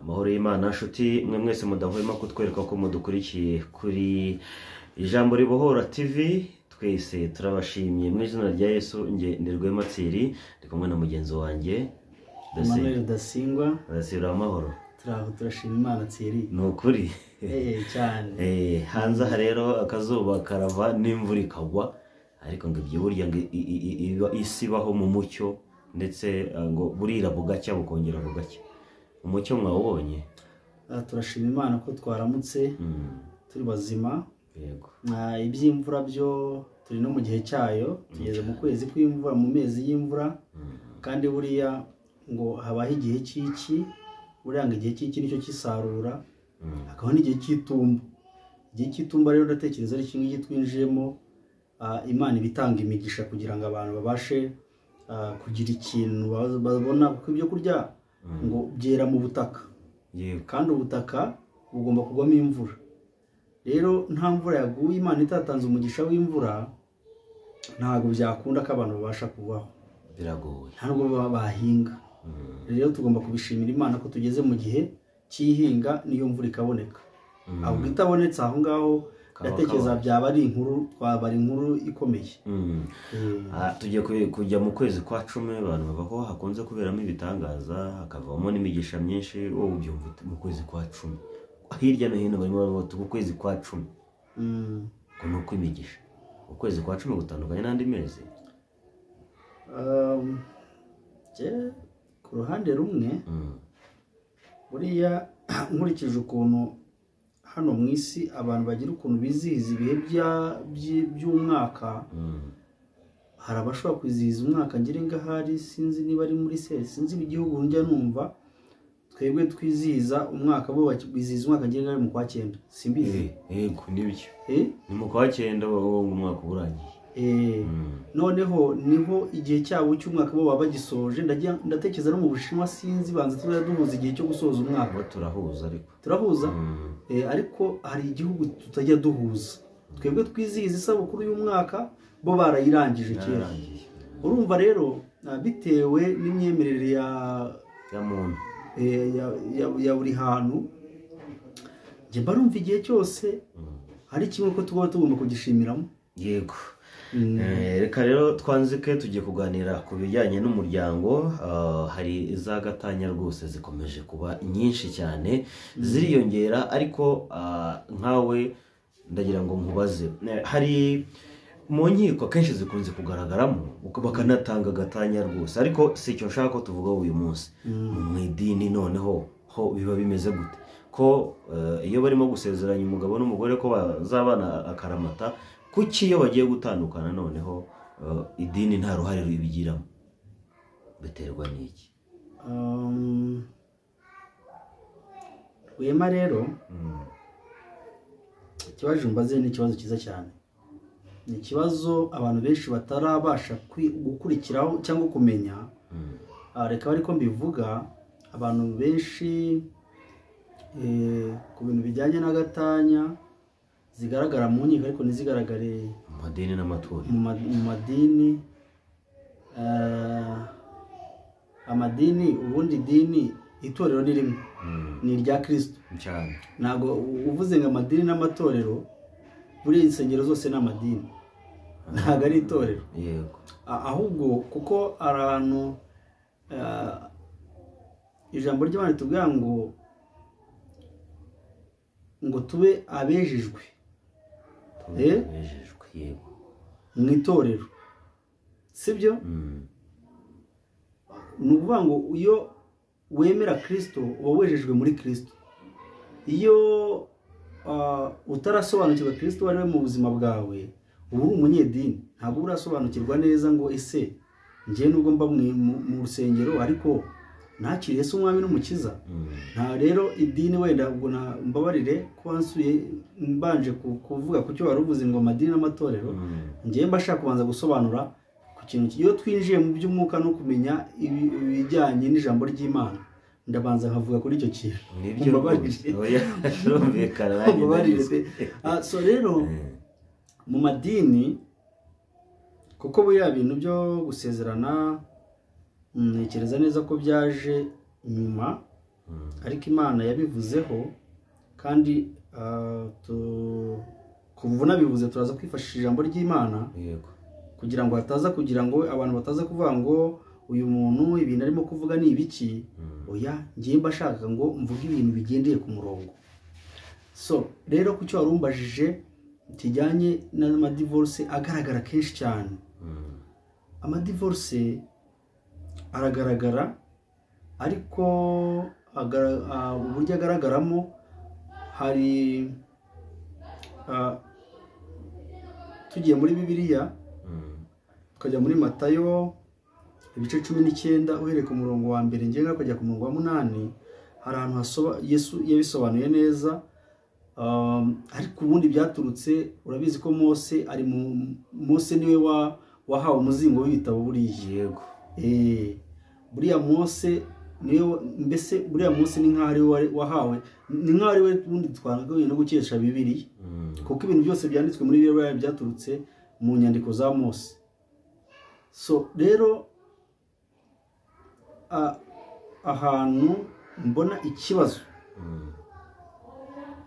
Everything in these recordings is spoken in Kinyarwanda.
amahoro y'Imana nshuti mwe mwese mudahwema kutwereka ko mudukurikiye kuri Ijambo Ribohora TV. Twese turabashimye mu izina rya Yesu. Nge ndirwema Tsiri ndi kumwe na mugenzi wanjye Emmanuel Dasingwa. Dasira amahoro. Turashima Imana Tsiri. Nukuri cyane. Hanze rero akazuba karava n'imvura ikagwa, ariko ngo ibyo burya ngo isibaho mu mucyo, ndetse ngo burira bugacya bukongera bugacya. Umucyo mwawubonye? Turashima Imana ko twaramutse turi bazima. Yego. Iby'imvura byo turi no mu gihe cyayo, tugeze mu kwezi kw'imvura, mu mezi y'imvura. Kandi buriya ngo habaho igihe cy'iki, buriya ngo igihe cy'iki nicyo cy'isarura, hakabaho n'igihe cy'itumba. Igihe cy'itumba rero ndatekereza ari kimwe twinjiyemo. Imana ibitanga imigisha kugira ngo abantu babashe kugira ikintu babona, kuko ibyo kurya ngo byera mu butaka. Kandi ubutaka bugomba kugwamo imvura. Rero nta mvura yaguye, Imana itatanze umugisha w'imvura, ntabwo byakunda ko abantu babasha kubaho, biragoye, ntabwo bahinga. Rero tugomba kubishimira Imana ko tugeze mu gihe cy'ihinga niyo mvura ikaboneka. Ahubwo itabonetse aho ngaho ndatekereza byaba ari inkuru ikomeye. Tugiye kujya mu kwezi kwa 10, abantu babaho hakunze kuberamo ibitangaza, hakavamo n'imigisha myinshi. Wowe ubyumva mu kwezi kwa 10 hirya no hino barimo bavuga ku kwezi kwa 10 ko nuko imigisha ukwezi kwa 10 gutandukanye n'andi mezi? Ku ruhande rumwe buriya nkurikije ukuntu hano mu isi abantu bagira ukuntu bizihiza ibihe by'umwaka, hari abashobora kwizihiza umwaka ngira ngahari, sinzi niba ari muri sinzi igihugu njya numva twebwe twizihiza umwaka, bo bizihiza umwaka ngira ngahari mu kwa 9, simbizi. Yego nibyo, ni mu kwa 9 wo umwaka urangiye. Noneho niho igihe cyabo cy'umwaka bo baba bagisoje. Ndatekereza no mu Bushinwa sinzi, banza tuzajya duhuza igihe cyo gusoza umwaka. Turahuza ariko turahuza ariko hari igihugu tutajya duhuza. Twebwe twizihiza isabukuru y'umwaka, bo barayirangije kera. Urumva rero bitewe n'imyemerere ya muntu ya buri hantu, nge barumva igihe cyose hari kimwe ko tugomba kugishimiramo. Yego. Reka rero twanzike tugiye kuganira ku bijyanye n'umuryango. Hari za gatanya rwose zikomeje kuba nyinshi cyane, ziriyongera. Ariko nkawe ndagira ngo nkubaze, hari mu nkiko kenshi zikunze kugaragaramo bakanatanga gatanya rwose, ariko si icyo nshaka ko tuvuga uyu munsi. Mu idini noneho ho biba bimeze gute? Ko iyo barimo gusezeranya umugabo n'umugore ko bazabana akaramata, kuki iyo bagiye gutandukana noneho idini nta ruhare rubigiramo? Biterwa n'iki? Wema rero ikibazo mbaze ni ikibazo cyiza cyane. Ni ikibazo abantu benshi batarabasha gukurikiraho cyangwa kumenya. Reka ariko mbivuga, abantu benshi ku bintu bijyanye na gatanya zigaragara mu nkiko ariko ntizigaragare mu madini n'amatorero. Mu madini, amadini, ubundi dini, itorero ni rimwe, ni irya Kristo cyane. Ntabwo uvuze ngo amadini n'amatorero, buri insengero zose ni amadini, ntabwo ari itorero. Yego. Ahubwo kuko ahantu ijambo ry'Imana tubwira ngo tube abejejwe mu itorero, sibyo? Ni ukuvuga ngo iyo wemera Kristo uba wejejwe muri Kristo. Iyo utarasobanukirwa Kristo wari we mu buzima bwawe, uba uri umunyedini, ntabwo urasobanukirwa neza ngo ese njye nubwo mba mu rusengero ariko nakiriye se umwami n'umukiza. Nta rero idini, wenda ubwo mbabarire ko wansuye mbanje kuvuga ku cyo wari uvuze ngo amadini n'amatorero. Njye mbashaka kubanza gusobanura ku kintu. Iyo twinjiye mu by'umwuka no kumenya ibijyanye n'ijambo ry'Imana, ndabanza nkavuga kuri icyo kintu. So rero mu madini, kuko buriya bintu byo gusezerana ntekereza neza ko byaje nyuma ariko Imana yabivuzeho kandi kuvuna bivuze turaza kwifashisha ijambo ry'Imana kugira ngo hataza kugira ngo abantu bataza kuvuga ngo uyu muntu ibintu arimo kuvuga ni ibiki. Oya, ngiye mbashaka ngo mvuge ibintu bigendeye ku murongo. So rero kucyo warumbajije kijyanye n'amadivorce agaragara kenshi cyane. Amadivorce aragaragara, ariko uburyo agaragaramo hari tugiye muri Bibiliya tukajya muri Matayo ibice 19 uhereye ku murongo wa mbere ngenga kujya ku murongo wa 8, hari ahantu Yesu yabisobanuye neza. Ariko ubundi byaturutse, urabizi ko Mose niwe wahawe umuzingo w'ibitabo buriya. Buriya Mose niwe, mbese buriya Mose ni nk'ari wahawe, ni nk'ari we ubundi twagaye no gukesha Bibiliya, kuko ibintu byose byanditswe muri Bibiliya byaturutse mu nyandiko za Mose. So rero ahantu mbona ikibazo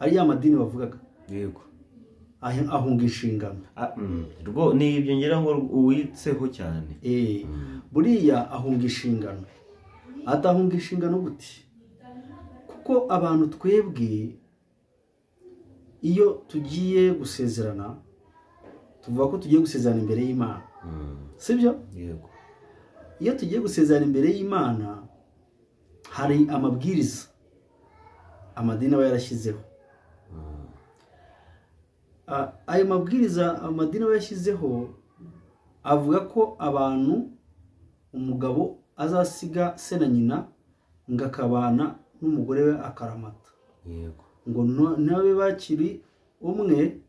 ari ya madini bavugaga, ahunga inshingano. Ni ibyo ngira ngo uwitseho cyane. Buriya ahunga inshingano. Atahunga inshingano gute? Kuko abantu twebwe iyo tugiye gusezerana tuvuga ko tugiye gusezerana imbere y'Imana, sibyo? Iyo tugiye gusezerana imbere y'Imana hari amabwiriza amadini aba yarashyizeho. Ayo mabwiriza amadini aba yashyizeho avuga ko abantu, umugabo azasiga se na nyina ngakabana n'umugore we akaramata, ngo nabe bakiri umwe,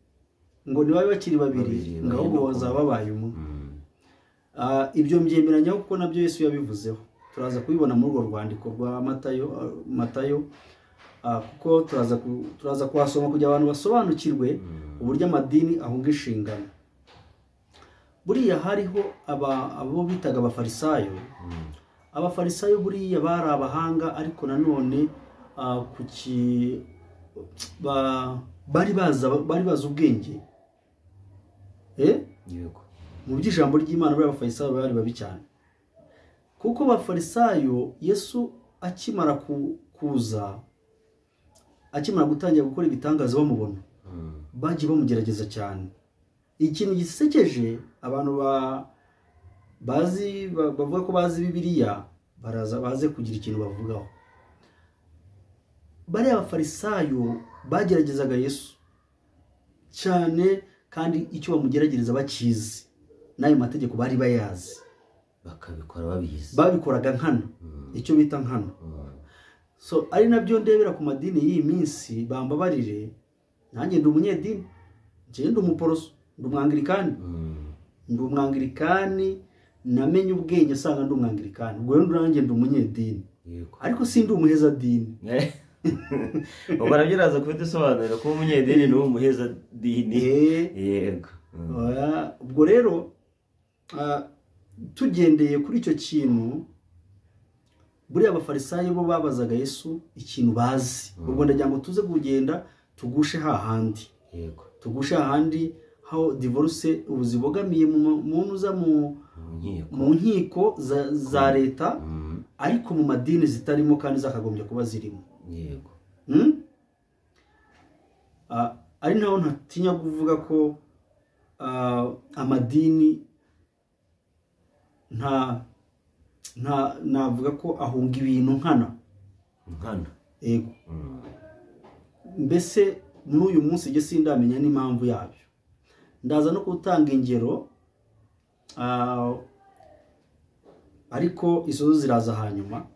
ngo nibabe bakiri babiri, ngahubwo bazaba babaye umwe. Ibyo mbyemeranya kuko nabyo Yesu yabivuzeho. Turaza kubibona muri urwo rwandiko rwa Matayo, kuko turaza kuhasoma kugira abantu basobanukirwe uburyo amadini ahunga inshingano. Buriya hariho abo bitaga abafarisayo. Abafarisayo buriya bari abahanga, ariko nanone bari bazi ubwenge. Mu by'ijambo ry'Imana bari abafarisayo bari babi cyane, kuko abafarisayo Yesu akimara kuza, akimara gutangira gukora ibitangaza bamubona, bagiye bamugerageza cyane. Ikintu gisekeje, abantu bavuga ko bazi Bibiliya baze kugira ikintu bavugaho. Bari abafarisayo bageragezaga Yesu cyane, kandi icyo bamugeragereza bakizi, n'ayo mategeko bari bayazi, bakabikora babizi, babikoraga nkana, icyo bita nkana. So ari nabyo ndebera ku madini y'iyi minsi. Bambabarire, nanjye ndi umunyedini, njye ndi umuporoso, ndi umwangirikani, namenye ubwenge asanga ndi umwangirikani. Ubwo rero nanjye ndi umunyedini, ariko si ndi umuheza dini. Barabyiraza kufite isobanuro ko umunyedini ni umuheza dini. Yego. Ubwo rero tugendeye kuri icyo kintu, buriya abafarisayo bo babazaga Yesu ikintu bazi. Ubwo ndagira ngo tuze kugenda tugushe hahandi. Tugushe hahandi how divorce ubuzibogamiye mu ntuza mu nkiko za leta, ariko mu madini zitarimo kandi zakagombye kuba zirimo. Ari naho ntatinya kuvuga ko amadini navuga ko ahunga ibintu nkana. Yego. Mbese n'uyu munsi je sindamenya n'impamvu yabyo. Ndaza no gutanga ingero, ariko izo ziraza hanyuma.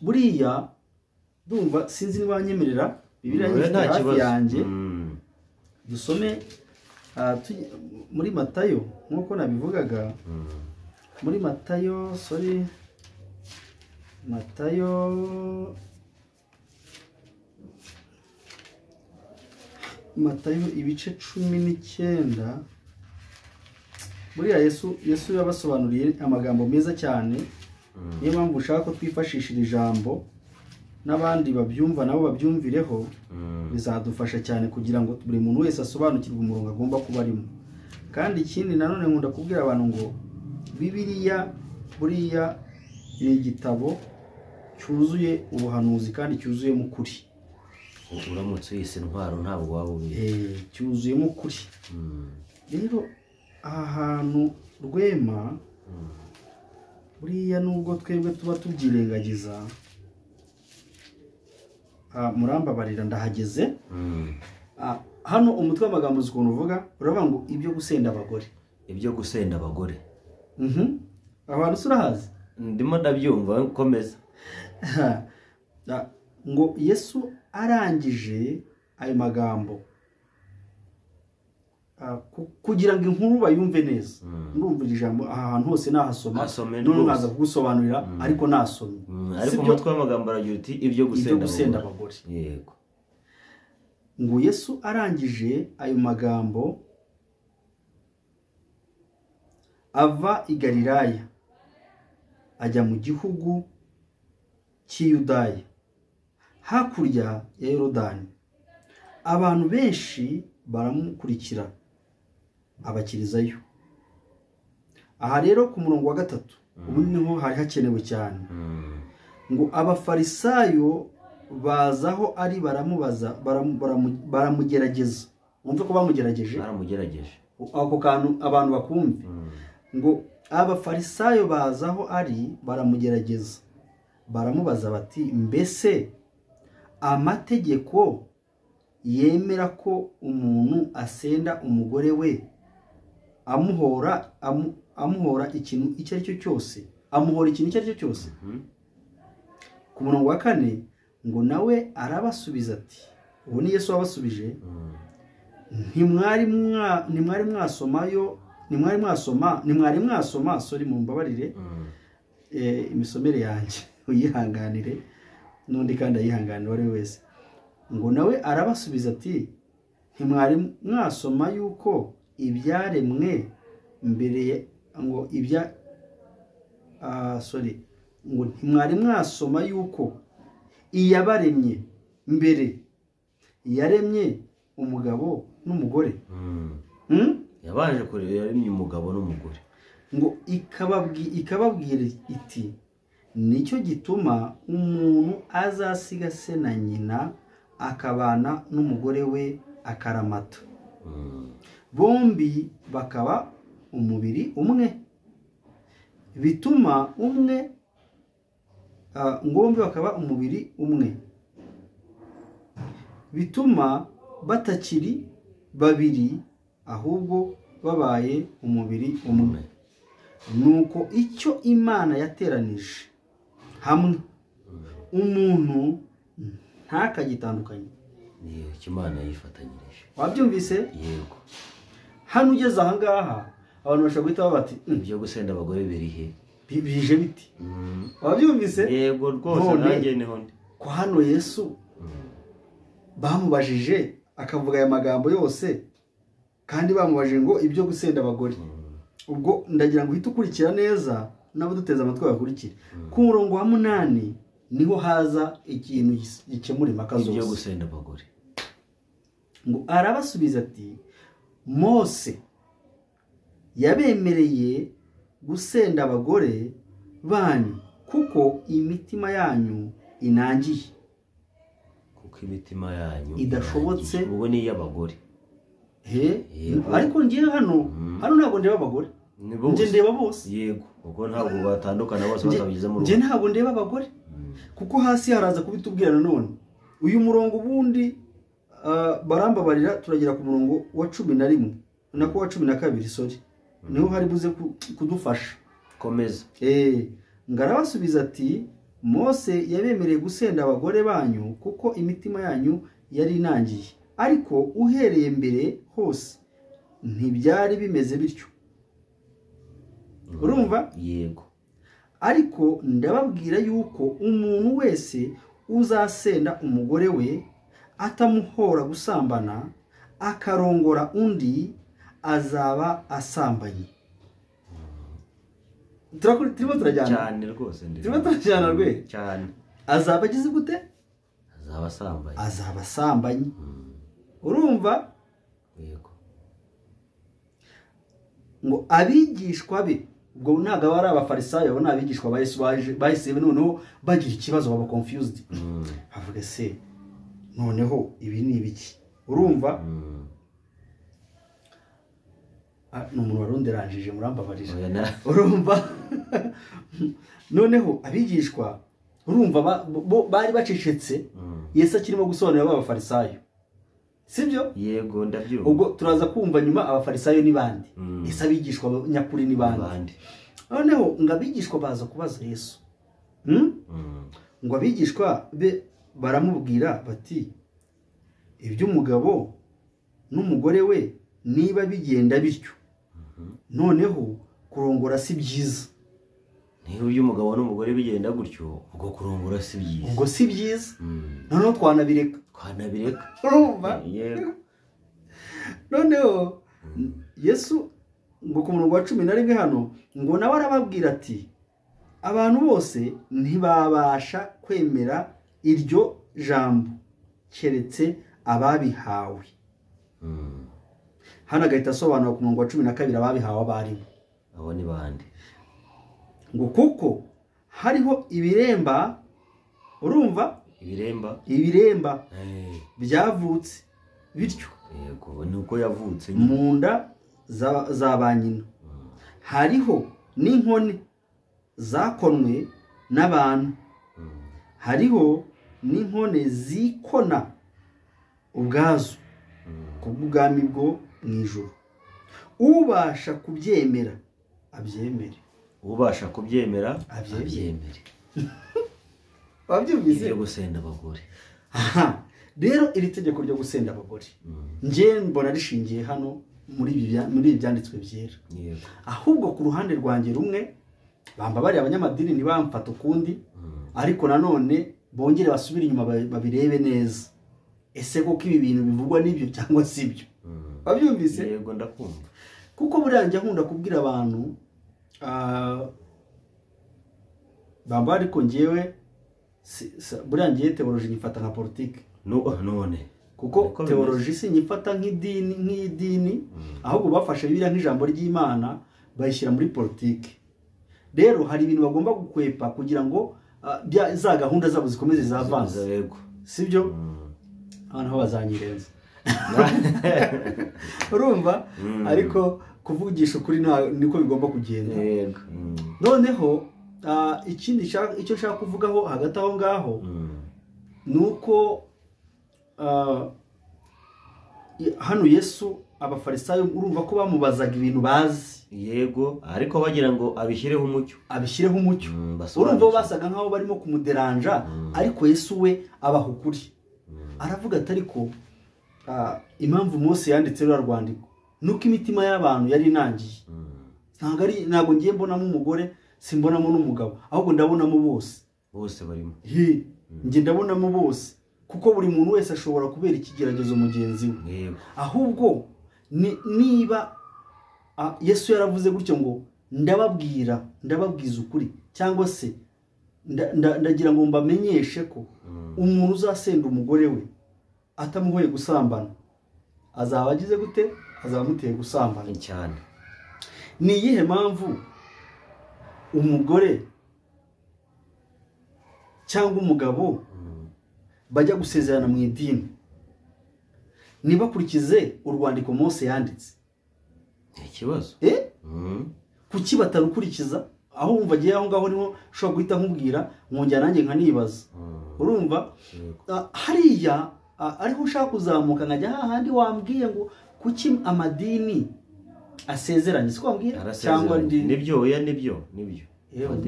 Buriya ndumva sinzi niba nyemerera Bibiliya hafi yanjye. Dusome muri Matayo nkuko nabivugaga. Muri Matayo, Matayo ibice 19. Buriya Yesu yabasobanuriye amagambo meza cyane. Niyo mpamvu ushaka ko twifashishira ijambo n'abandi babyumva nabo babyumvireho, bizadufasha cyane kugira ngo buri muntu wese asobanukirwe umurongo agomba kuba arimo. Kandi ikindi nanone nkunda kubwira abantu ngo Bibiliya buriya ni igitabo cyuzuye ubuhanuzi kandi cyuzuyemo ukuri. Uramutse wise intwaro ntabwo waba ubizi. Cyuzuyemo ukuri. Rero aha hantu Rwema buriya nubwo twebwe tuba tubyirengagiza, murambabarira ndahageze. Hano umutwe w'amagambo ukuntu uvuga uravuga ngo ibyo gusenda abagore. Ibyo gusenda abagore. Abantu surahazi? Ndimo ndabyumva, komeza. Ngo Yesu arangije ayo magambo kugira ngo inkuru bayumve neza. Ndumva ijambo ahantu hose nahasoma none naza kugusobanurira ariko nasomye. Ariko umutwe w'amagambo aragira uti ibyo gusenda abagore. Yego. Ngo Yesu arangije ayo magambo ava i Galilaya ajya mu gihugu cy'Iyudaya hakurya ya Yorodani. Abantu benshi baramukurikira abakirizayo. Aha rero ku murongo wa 3 ubu niho hari hakenewe cyane. Ngo abafarisayo bazaho ari baramubaza baramugerageza. Umve ko bamugerageje. Baramugerageje. Ako kantu abantu bakumve. Ngo abafarisayo bazaho ari baramugerageza. Baramubaza bati mbese amategeko yemera ko umuntu asenda umugore we amuhora ikintu icyo ari cyo cyose, amuhora ikintu icyo ari cyo cyose. Ku murongo wa 4 ngo nawe arabasubiza ati, ubu ni Yesu wabasubije, ntimwari mwasoma sorry mumbabarire imisomere yanjye uyihanganire n'undi kandi ayihanganira wari wese. Ngo nawe arabasubiza ati ntimwari mwasoma yuko ibyaremwe mbere ngo ngo ntimwari mwasoma yuko iyabaremye mbere yaremye umugabo n'umugore. Yabanje kureba yaremye umugabo n'umugore. Ngo ikababwira iti nicyo gituma umuntu azasiga se na nyina akabana n'umugore we akaramata, bombi bakaba umubiri umwe. Bituma bombi bakaba umubiri umwe, bituma batakiri babiri ahubwo babaye umubiri umwe. Nuko icyo Imana yateranije hamwe umuntu ntakagitandukanye. Niyo Imana yifatanyirije. Wabyumvise? Yego. Hano ugeze aha ngaha abantu bashaka guhita bati ibyo gusenda abagore birihe bije biti. Wabyumvise? Yego rwose nanjye niho ndi. Ko hano Yesu bamubajije akavuga aya magambo yose kandi bamubajije ngo ibyo gusenda abagore. Ubwo ndagira ngo uhite ukurikira neza nabo duteze amatwi bakurikira. Ku murongo wa 8 niho haza ikintu gikemura impaka zose. Ibyo gusenda abagore. Ngo arabasubiza ati Mose yabemereye gusenda abagore banyu kuko imitima yanyu inangiye. Kuko imitima yanyu idashobotse. Ubwo ni y'abagore. Ariko ngiye hano ntabwo ndeba abagore. Nje ndeba bose. Yego. Ubwo ntabwo batandukana bose bakabigize mu rugo. Nje ntabwo ndeba abagore. Kuko hasi haraza kubitubwira nanone. Uyu murongo bundi barambabarira turagira ku murongo wa 11 nako wa 12 sorry. Niho hari buze kudufasha. Komeza. Ngarabasubiza ati Mose yabemereye gusenda abagore banyu kuko imitima yanyu yari inangiye. Ariko uhereye mbere hose ntibyari bimeze bityo. Urumva? Yego. Ariko ndababwira yuko umuntu wese uzasenda umugore we atamuhora gusambana akarongora undi azaba asambanye. Turimo turajyana cyane rwose turimo turajyana rwe cyane. Azaba agize gute? azaba asambanyi urumva yego ngo abigishwa be ubwo ntabwo ari abafarisayo ni abigishwa ba Yesu bahise noneho bagira ikibazo baba confused bavuga se noneho ibi ni ibiki urumva ni umuntu warunderanjije murambabarije urumva noneho abigishwa urumva bari bacecetse Yesu akirimo gusobanurira abafarisayo sibyo yego ndabyumva ubwo turaza kumva nyuma abafarisayo ni bandi Yesu abigishwa nyakuri ni bandi noneho ngo abigishwa baza kubaza Yesu ngo abigishwa be baramubwira bati iby'umugabo n'umugore we niba bigenda bityo noneho kurongora si byiza niba iby'umugabo n'umugore bigenda gutyo ubwo kurongora si byiza ubwo si byiza noneho twanabireka urumva yego noneho Yesu ngo ku murongo wa 11 hano ngo nawe arababwira ati abantu bose ntibabasha kwemera iryo jambo keretse ababihawe hano agahita asobanura ku murongo wa 12 ababihawe abarimu abo ni bande ngo kuko hariho ibiremba urumva ibiremba byavutse bityo yego nuko yavutse mu nda za ba nyina hariho n'inkone zakonwe n'abantu hariho n'inkone zikona ubwazo kubw'ubwami bwo mu ijuru ubasha kubyemera abyemere wabyumvise ibyo gusenda abagore rero iri tegeko ryo gusenda abagore njye mbona rishingiye hano muri ibi byanditswe byera ahubwo ku ruhande rwanjye rumwe bamba bari abanyamadini ntibamfata ukundi ariko nanone bongere basubire inyuma babirebe neza ese koko ibi bintu bivugwa n'ibyo cyangwa si byo wabyumvise yego ndakumva kuko buriya njya nkunda kubwira abantu bamba ariko njyewe buriya ngiye teoloji nyifata nka politike none kuko teoloji si nyifata nk'idini ahubwo bafashe bibiliya nk'ijambo ry'Imana bayishyira muri politike rero hari ibintu bagomba gukwepa kugira ngo za gahunda zabo zikomeze zavanze sibyo abantu bazanyirenza urumva ariko kuvugisha ukuri niko bigomba kugenda noneho ikindi icyo nshaka kuvugaho hagati aho ngaho nuko hano Yesu abafarisayo urumva ko bamubazaga ibintu bazi yego ariko bagira ngo abishyireho umucyo urumva basaga nkaho barimo kumuderanja ariko Yesu we abaha ukuri aravuga ati ariko impamvu Mose yanditse rwa rwandiko nuko imitima y'abantu yari inangiye ntabwo ngiye mbonamo umugore simbonamo n'umugabo ahubwo ndabonamo bose barimo njye ndabonamo bose kuko buri muntu wese ashobora kubera ikigeragezo mugenzi we ahubwo niba Yesu yaravuze gutyo ngo ndababwiza ukuri cyangwa se ndagira ngo mbamenyeshe ko umuntu uzasenda umugore we atamuhoye gusambana azaba agize gute azaba amuteye gusambana cyane ni iyihe mpamvu umugore cyangwa umugabo bajya gusezerana mu idini ntibakurikize urwandiko Mose yanditse ikibazo kuki batarukurikiza aho wumva agiye aho ngaho niho ushobora guhita nkubwira mwongera nanjye nkanibaza urumva hariya ariho ushaka kuzamuka nkajya hahandi wambwiye ngo kuki amadini asezeranye siko wambwira cyangwa nibyo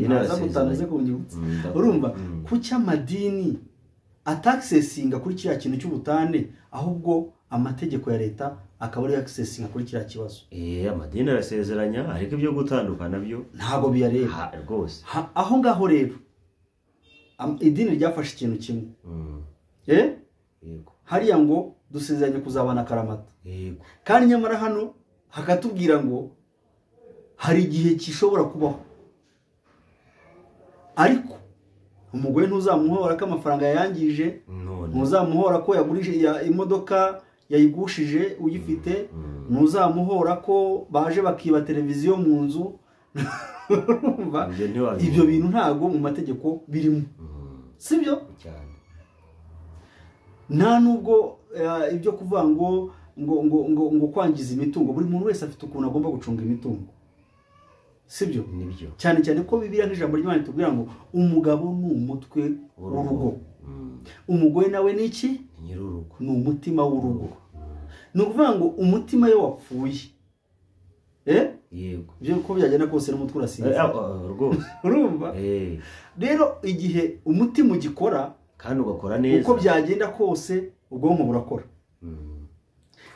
naza gutanaze kunyibutsa urumva kuki amadini atakisesinga kuri kiriya kintu cy'ubutane ahubwo amategeko ya leta akaba ari accessinga kuri kiriya kibazo amadini arasezeranya ariko ibyo gutandukana byo ntago biyareba rwose aho ngaho rero idini ryafashe ikintu kimwe hariya ngo dusezeranye kuzabana karamata kandi nyamara hano hakatubwira ngo hari igihe gishobora kubaho ariko umugore ntuzamuhora ko amafaranga yangije ntuzamuhora ko yagurije imodoka yayigushije uyifite, ntuzamuhora ko baje bakiba televiziyo mu nzu. Ibyo bintu ntago mu mategeko birimo, sibyo? Nta nubwo ibyo kuvuga ngo kwangiza imitungo. Buri muntu wese afite ukuntu agomba gucunga imitungo, sibyo? Cyane cyane ko Bibiliya nk'ijambo ry'Imana itubwira ngo umugabo ni umutwe w'urugo, umugore nawe ni iki? Ni umutima w'urugo. Ni ukuvuga ngo umutima iyo wapfuye, yego, byo ko byagenda kose n'umutwe urasinzira rwose, urumva? Rero igihe umutima ugikora kandi ugakora neza, uko byagenda kose ubwonko burakora.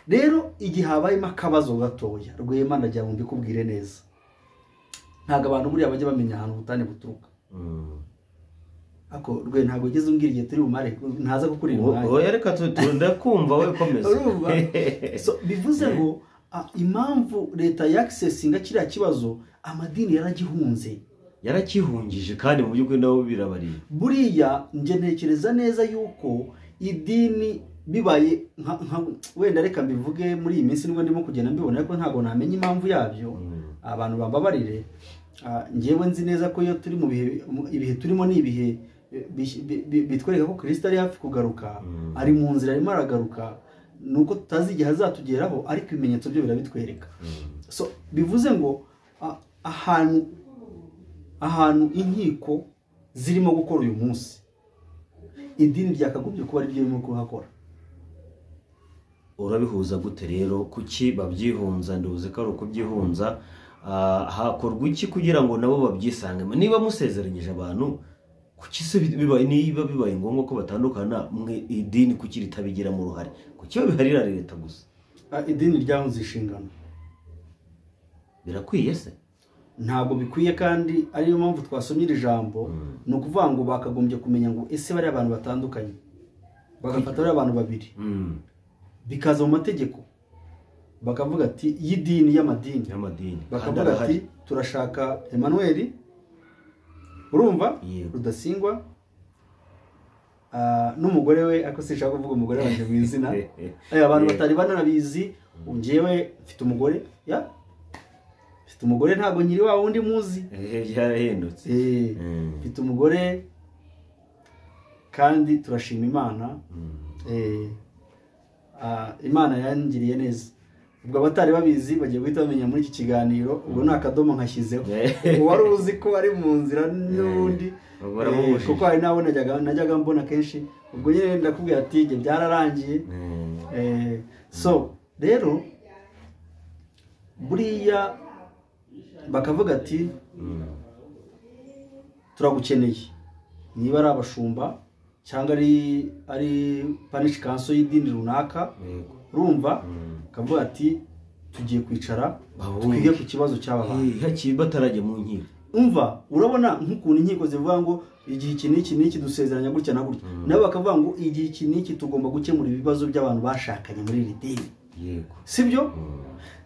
Rero igihe habayemo akabazo gatoya, Rwema ndagira ngo mbikubwire neza, ntago abantu buriya bajya bamenya ahantu ubutane buturuka. Ako Rwe ntago ugeze umbwira igihe turi bumare, ntaza gukurira umwanya. Oya reka tunda kumva we komeza. Urumva? So bivuze ngo impamvu leta yaccessinga kiriya kibazo, amadini yarakihungije kandi mu by'ukuri nabo birabariye. Buriya nje ntekereza neza yuko idini bibaye wenda reka mbivuge muri iyi minsi nibwo ndimo kugenda mbibona, ariko ntago namenye impamvu yabyo. Abantu bambabarire, ngewe nzi neza ko iyo turi mu ibihe turimo ni ibihe bitwereka ko Kristo ari hafi kugaruka, ari mu nzira arimo aragaruka, nuko tutazi igihe azatugeraho, ariko ibimenyetso byo birabitwereka. So bivuze ngo ahantu inkiko zirimo gukora uyu munsi, idini ryakagombye kuba ari byo birimo kuhakora. Urabihuza gute rero? Kuki babyihunza? Nduze ko ari ukubyihunza. Hakorwa iki kugira ngo nabo babyisangemo? Niba musezeranyije abantu, kuki se niba bibaye ngombwa ko batandukana, mwe idini kuki ritabigira mu ruhare? Kuki biharira leta gusa? Idini ryahunze inshingano. Birakwiye se? Ntabwo bikwiye, kandi ariyo mpamvu twasomye iri jambo. Ni ukuvuga ngo bakagombye kumenya ngo ese bari abantu batandukanye, bagafata bari abantu babiri, bikaza mu mategeko bakavuga ati y'idini y'amadini, bakavuga ati turashaka Emmanuel, urumva, Rudasingwa, n'umugore we, ariko sinshaka kuvuga umugore wanjye mu izina. Abantu batari banarabizi, njyewe mfite umugore, mfite umugore, ntabwo nyiri wa wundi muzi, byarahindutse. Mfite umugore kandi turashima Imana. Imana yangiriye neza. Ubwo abatari babizi bagiye guhita bamenya muri iki kiganiro, ubwo ni akadomo nkashyizeho. Wari uzi ko ari mu nzira n'undi, kuko hari nabo najyaga mbona kenshi. Ubwo nyine ndakubwira ati ibyo byararangiye. So rero buriya bakavuga ati turagukeneye, niba ari abashumba cyangwa ari parish council y'idini runaka, urumva, kavuga ati tugiye kwicara twige ku kibazo cy'aba bantu batarajya mu nkiko. Umva, urabona nk'ukuntu inkiko zivuga ngo igihe iki n'iki dusezeranya gutya na gutya, nabo bakavuga ngo igihe iki n'iki tugomba gukemura ibibazo by'abantu bashakanye muri iri dini, yego, sibyo?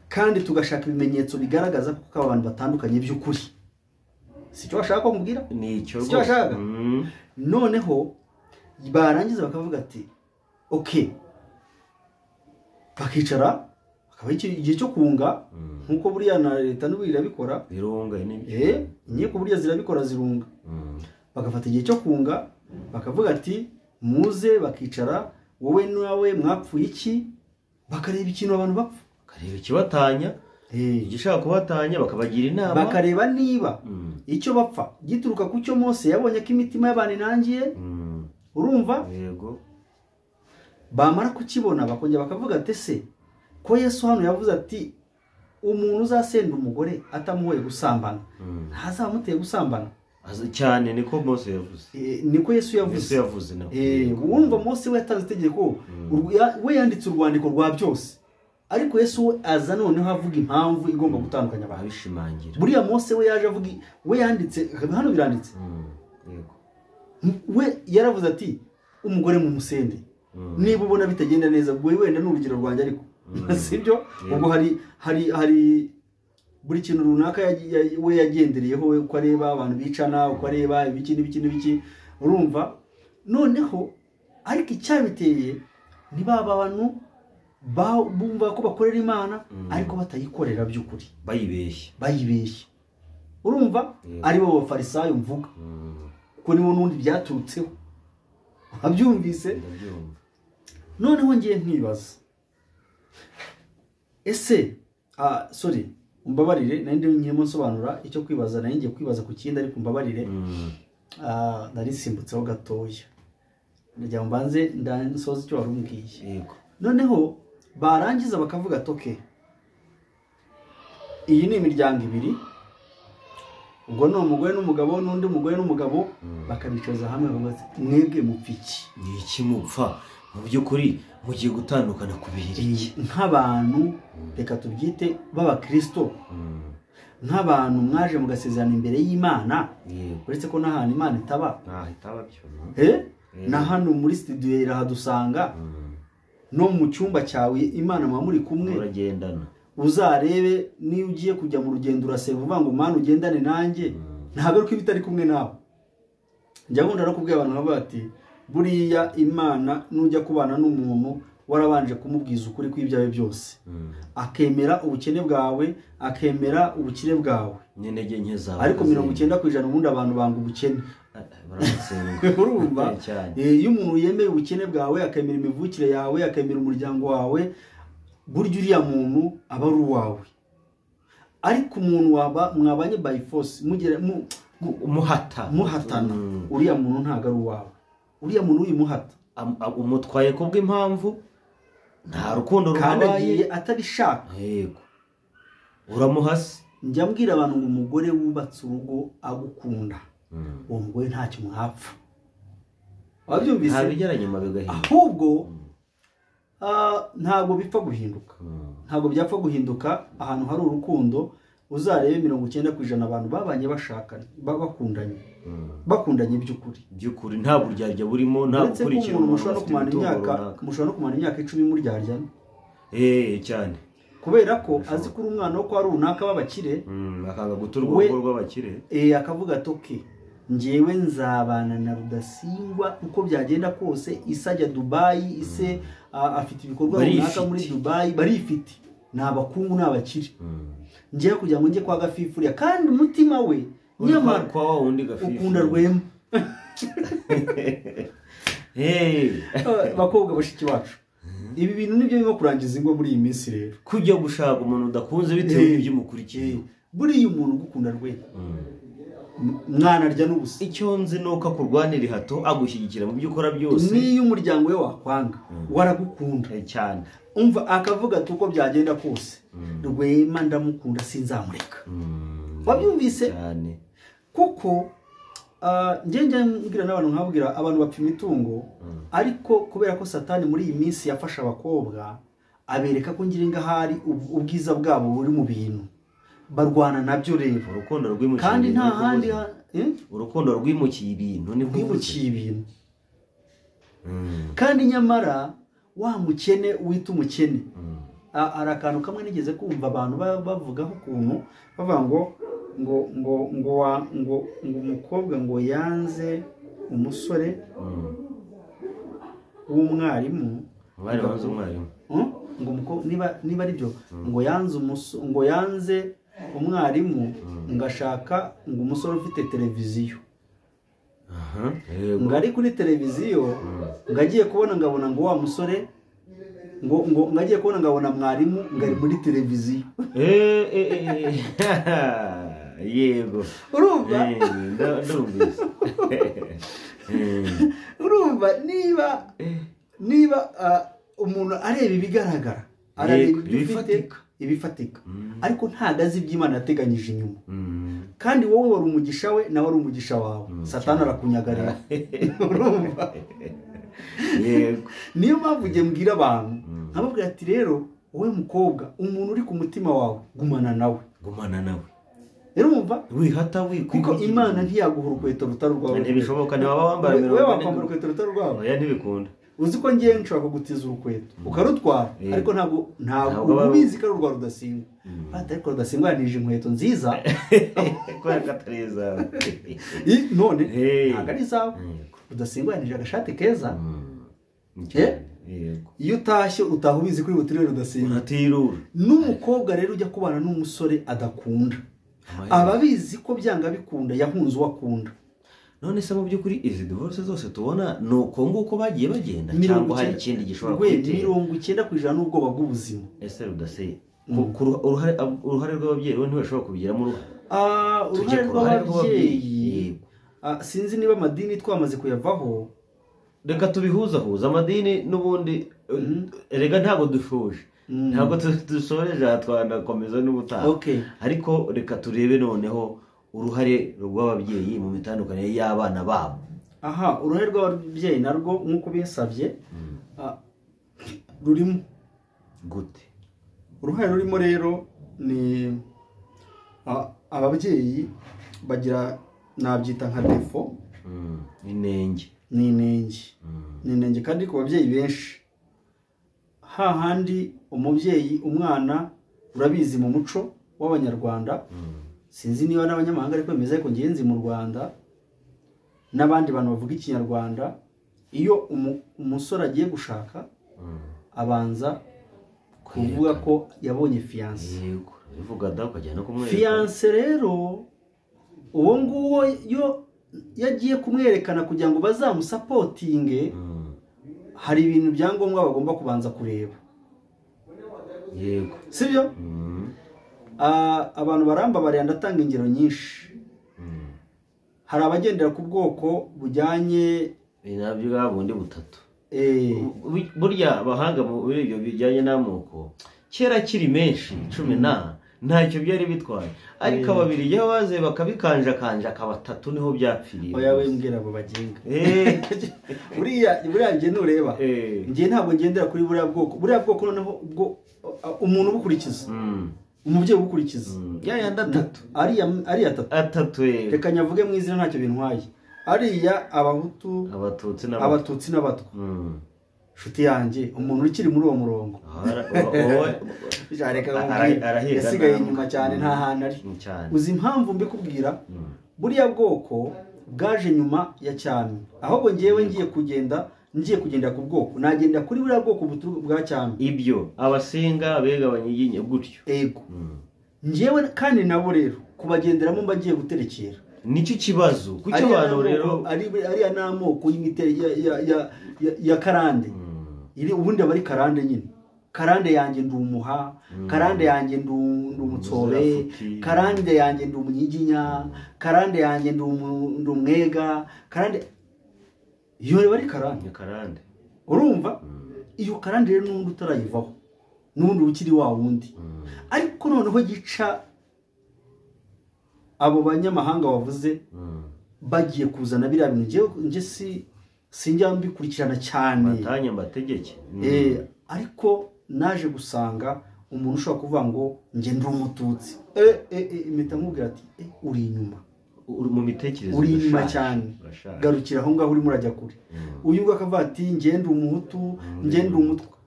Kandi tugashaka ibimenyetso bigaragaza ko abantu batandukanye by'ukuri. Sicyo bashaka ko mubwira? Nicyo bashaka. Noneho barangiza bakavuga ati okay, bakicara bakaba igihe cyo kunga, nkuko buriya na leta n'ubirira bikora birunga. Inkiko buriya zirabikora zirunga. Bagafata igihe cyo kunga bakavuga ati muze, bakicara, wowe nawe mwapfuye iki, bakareba ikintu abantu bapfa, bakareba ikibatanya, igishaka kubatanya, bakabagira inama, bakareba niba icyo bapfa gituruka ku cyo Mose yabonye ko imitima y'abantu inangiye, urumva, yego. Bamara kukibona bakongera bakavuga ati se ko Yesu hano yavuze ati umuntu uzasenda umugore atamuhoye gusambana ntazamuteye gusambana cyane, niko Mose yavuze. Niko Yesu yavuze. Wumva Mose we yatanze itegeko, we yanditse urwandiko rwa byose, ariko Yesu we aza noneho avuga impamvu igomba gutandukanya abantu, abishimangira. Buriya Mose we yaje avuga, we yanditse hano biranditse, yego, we yaravuze ati umugore mu musende, niba ubona bitagenda neza, ubwo wenda n'urugero rwanjye, ariko sibyo? Ubwo hari buri kintu runaka we yagendereyeho, uko areba abantu bicana, uko areba ibiki n'ibiki, urumva. Noneho ariko icyabiteye ni ba bantu bumva ko bakorera Imana ariko batayikorera by'ukuri, bayibeshye. Urumva ari bo bafarisayo mvuga ko nibo n'undi byaturutseho, wabyumvise. Noneho ngiye nkibaza, ese sorry umbabarire, nandi nkiyemo nsobanura icyo kwibaza, nari ngiye kwibaza ku kindi ariko umbabarire, nari simbutseho gatoya, ndagira mbanze ndansoza icyo warumbwiye. Noneho barangiza bakavuga toke, iyi ni imiryango ibiri, ubwo ni umugore n'umugabo n'undi mugore n'umugabo, bakabicaza hamwe bakavuga mwebwe mupfiki, ni iki mupfa mu by'ukuri mugiye gutandukana kubiri nk'abantu, reka tubyite b'abakristo, nk'abantu mwaje mugasezerana imbere y'Imana, uretse ko n'ahantu Imana itaba na hano muri studio irahadusanga, no mu cyumba cyawe Imana muba muri kumwe, uragendana. Uzarebe niyo ugiye kujya mu rugendo urasenga uvuga ngo Mana ugendane nanjye, ntabwo ari bitari kumwe nawe. Njya nkunda no kubwira abantu bati buriya Imana nujya kubana n'umuntu warabanje kumubwiza ukuri kw'ibyawe byose, akemera ubukene bwawe, akemera ubukire bwawe, n'intege nke zawe, ariko 90% ubundi abantu banga ubukene. Urumva iyo umuntu yemeye ubukene bwawe, akemera imivukire yawe, akemera umuryango wawe, burya uriya muntu aba ari uwawe. Ariko umuntu mwabanye by force, muhatana, uriya muntu ntago ari uwawe. Uriya muntu uyimuhata umutwaye kubw'impamvu nta rukundo rubaye, kandi atabishaka. Yego, uramuhase. Njya mbwira abantu ngo umugore wubatse urugo agukunda, uwo mugore ntacyo mwapfa. Wabyumvise? Ntabigeranye mabigahinduka, ahubwo ntabwo bipfa guhinduka, ntabwo byapfa guhinduka. Ahantu hari urukundo uzarebe 90% abantu babanye bashakanye, bakundanye by'ukuri, nta buryarya burimo, nta gukurikira umuntu. Mushobora no kumara imyaka 10 muryaryana, cyane, kubera ko azi ko umwana wo kwa runaka b'abakire, akanga guturwa urugo rw'abakire, akavuga atoke njyewe nzabana na Rudasingwa uko byagenda kose, isajya Dubai, ise afite ibikorwa runaka muri Dubai, barifite, n'abakungu n'abakire, ngiye kugira ngo njye kwa Gafifuriya, kandi umutima we nyamara kwa wundi Gafifuriya ukunda Rwema. Bakobwa bashiki bacu, ibi bintu nibyo birimo kurangiza ingo muri iyi minsi. Rero kujya gushaka umuntu udakunze bitewe n'ibyo umukurikiye, buriya umuntu ugukunda Rwema mwana arya n'ubusa. Icyo nzi nuko akurwanira hato, agushyigikira mu byo ukora byose. Niyo umuryango we wakwanga, waragukunda cyane, umva akavuga ati uko byagenda kose Rwema ndamukunda sinzamureka. Wabyumvise cyane, kuko njye ngira n'abantu nkabwira abantu bapfa imitungo, ariko kubera ko Satani muri iyi minsi yafasha abakobwa abereka ko ngira ingahari ubwiza bwabo buri mu bintu, barwana nabyo. Rero urukundo rwimukiye, kandi nta handi urukundo rwimukiye ibintu, ni rwimukiye ibintu. Kandi nyamara wa mukene wita umukene, arakantu kamwe nigeze kumva abantu bavugaho ukuntu bavuga ngo umukobwa ngo yanze umusore w'umwarimu, ngo niba ari byo, ngo yanze umwarimu ngashaka ngo umusore ufite televiziyo, ngo ari kuri televiziyo, ngagiye kubona ngabona ngo wa musore ngo ngagiye kubona ngabona mwarimu ngari muri televiziyo. Yego, urumva? Ndumvise. Urumva niba umuntu areba ibigaragara, areba ibifatika, ariko ntago azi iby'Imana yateganyije inyuma. Kandi wowe wari umugisha we, nawe ari umugisha wawe, Satani arakunyagarira. Urumva? Yego, niyo mpamvu ngiye mbwira abantu nkababwira ati rero wowe mukobwa, umuntu uri ku mutima wawe gumana nawe. Urumva? Wihata kuko Imana ntiyaguha urukweto rutari rwawe. Ntibishoboka, niba wambara wewe wakwambara urukweto rutari rwawe. Oya, ntibikunda. Uzi ko ngiye nshobora kugutiza urukweto ukarutwara, ariko ntabwo ubizi ko ari urwa Rudasingwa. Ariko Rudasingwa yanije inkweto nziza, kubera ko atari izawe. none ntabwo ari izawe. Rudasingwa yanije agashati keza, iyo utashye utaha ubizi kuri butirere udasimba uratirura. N'umukobwa rero ujya kubana n'umusore adakunda ababizi ko byanga bikunda yahunze uwo akunda. None se mu by'ukuri izi divorce zose tubona nuko nguko bagiye bagenda cyangwa hari ikindi gishobora kwitera? 90% n'ubwoba bw'ubuzima. Ese rudase uruhare rw'ababyeyi we ntibashobora kubigiramo uruhare rw'ababyeyi sinzi niba amadini twamaze kuyavaho. Reka tubihuzahuza amadini n'ubundi erega ntabwo dushuje ntabwo dusoreje twanakomeza n'ubutaha. Ariko reka turebe noneho uruhare rw'ababyeyi mu mitandukanire y'abana babo. Uruhare rw'ababyeyi narwo nk'uko bisabye rurimo gute? Uruhare rurimo rero ni ababyeyi bagira nabyita nka defo n'inenge kandi ku babyeyi benshi hahandi umubyeyi umwana urabizi mu muco w'abanyarwanda sinzi niba n'abanyamahanga ariko bemeza ko ngenzi mu Rwanda n'abandi bantu bavuga ikinyarwanda iyo umusore agiye gushaka abanza kuvuga ko yabonye fiance. Fiance rero uwo nguwo yo yagiye kumwerekana kugira ngo bazamusapotinge hari ibintu byangombwa bagomba kubanza kureba. Sibyo? Abantu baramba bari ndatanga ingero nyinshi. Hari abagendera ku bwoko bujyanye nabyo gabundi butatu. Burya abahanga mu ibyo bijyanye n'amoko kera kiri menshi 10 ntacyo byari bitwaye, ariko babiri iyo baze bakabikanjakanja akabatatu niho byapfiriye. Oya we mbwira abo bagenga. Buriya ngiye nureba ngiye ntabwo ngendera kuri buriya bwoko noneho ubwo umuntu ubukurikiza umubyeyi ubukurikiza ari atatu reka nyavuge mu izina ntacyo bintwaye ariya abatutsi n'abatwa. Shuti yanjye umuntu ukiri muri uwo murongo yasigaye inyuma cyane nta hantu ari. Uzi impamvu mbikubwira? Buriya bwoko bwaje nyuma ya cyami, ahubwo ngewe ngiye kugenda ku bwoko nagenda kuri buriya bwoko bwa cyami. Ibyo abasenga abega abanyiginya gutyo. Ngewe kandi nabo rero kubagenderamo mba ngiye guterekera. Nicyo kibazo kuko abantu rero ari n'amoko y'imiterere ya karande. Ubundi abari karande nyine. Karande yanjye ndumuha, karande yanjye ndumutsobe, karande yanjye ndumunyiginya, karande yanjye ndumwega, karande iyo bari karande. Urumva? Iyo karande rero n'undi utarayivaho. N'undi ukiri wa wundi. Ariko noneho gica abo banyamahanga wavuze bagiye kuzana biriya bintu nje sinjya mbikurikirana cyane batanye mbategeke. Ariko naje gusanga umuntu ushobora kuvuga ngo nge ndi umututsi impita nkubwira ati uri inyuma mu mitekerereze uri inyuma cyane garukira aho ngaho urimo urajya kure. Uyu ngo akavuga ati nge ndi umuhutu nge ndi umutwa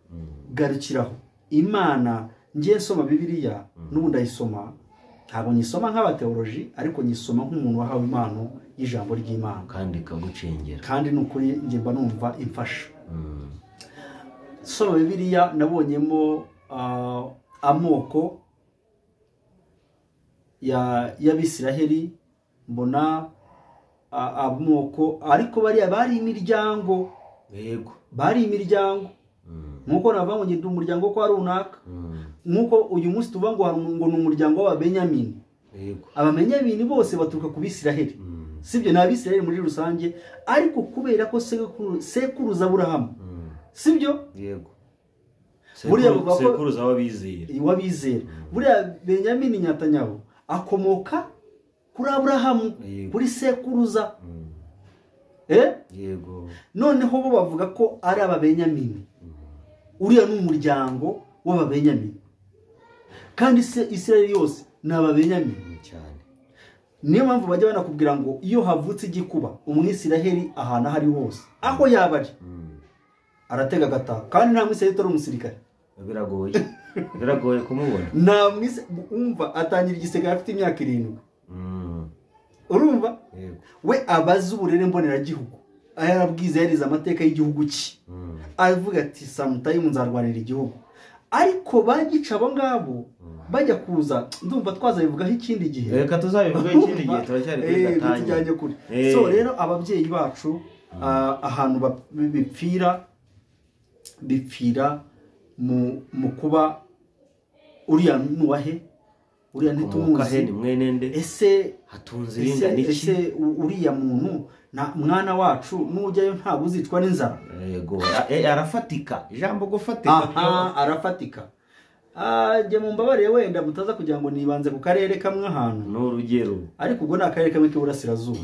garukiraho. Imana nge nsoma Bibiliya n'ubu ndayisoma ntabwo nyisoma nk'abateoloji ariko nyisoma nk'umuntu wahawe impano y'ijambo ry'Imana kandi kagucengera kandi n'ukuri nge mba numva imfasha. Soma Bibiliya nabonyemo amoko y'Abisiraheli, mbona amoko ariko bariya bari imiryango. Bari imiryango nkuko navuga ngo ndi umuryango kwa runaka. Nkuko uyu munsi tuvuga ngo ni umuryango w'Abenyamini. Abamenyamini bose baturuka ku Bisiraheli. Sibyo n'Abisiraheli muri rusange ariko kubera ko sekuruza Aburahamu. Sibyo? Buriya sekuruza wabizera. Buriya Benyamini Nyatanyaho akomoka kuri Aburahamu kuri sekuruza. Noneho bo bavuga ko ari Ababenyamini. Uriya ni umuryango w'Ababenyamini. Kandi Isiraheli yose ni Ababenyamini cyane. Niyo mpamvu bajya banakubwira ngo iyo havutse igikuba umwisiraheli ahantu ahari hose aho yaba ari aratega agataha kandi nta mwisiraheli utari umusirikare. Biragoye kumubona. Nta umva atangira igisirikare afite imyaka 7. Urumva? We abaza uburere mboneragihugu yarabwize yarize amateka y'igihugu cye avuga ati sometime nzarwanira igihugu ariko bagica abo ngabo bajya kuza ndumva twazabivugaho ikindi gihe reka tuzabivugaho ikindi gihe turacyari kuri gatanya kuri so rero ababyeyi bacu ahantu bipfira mu kuba uriya nuwahe uriya ntitumuzi ni mwene nde ese hatunze irinda niki ese uriya muntu na mwana wacu nujyayo ntabwo uzicwa n'inzara yego arafatika ijambo gufatika arafatika jye mu mbabarire wenda mutaza kugira ngo nibanze ku karere kamwe ahantu n'urugero ariko ubwo ni akarere kamwe k'iburasirazuba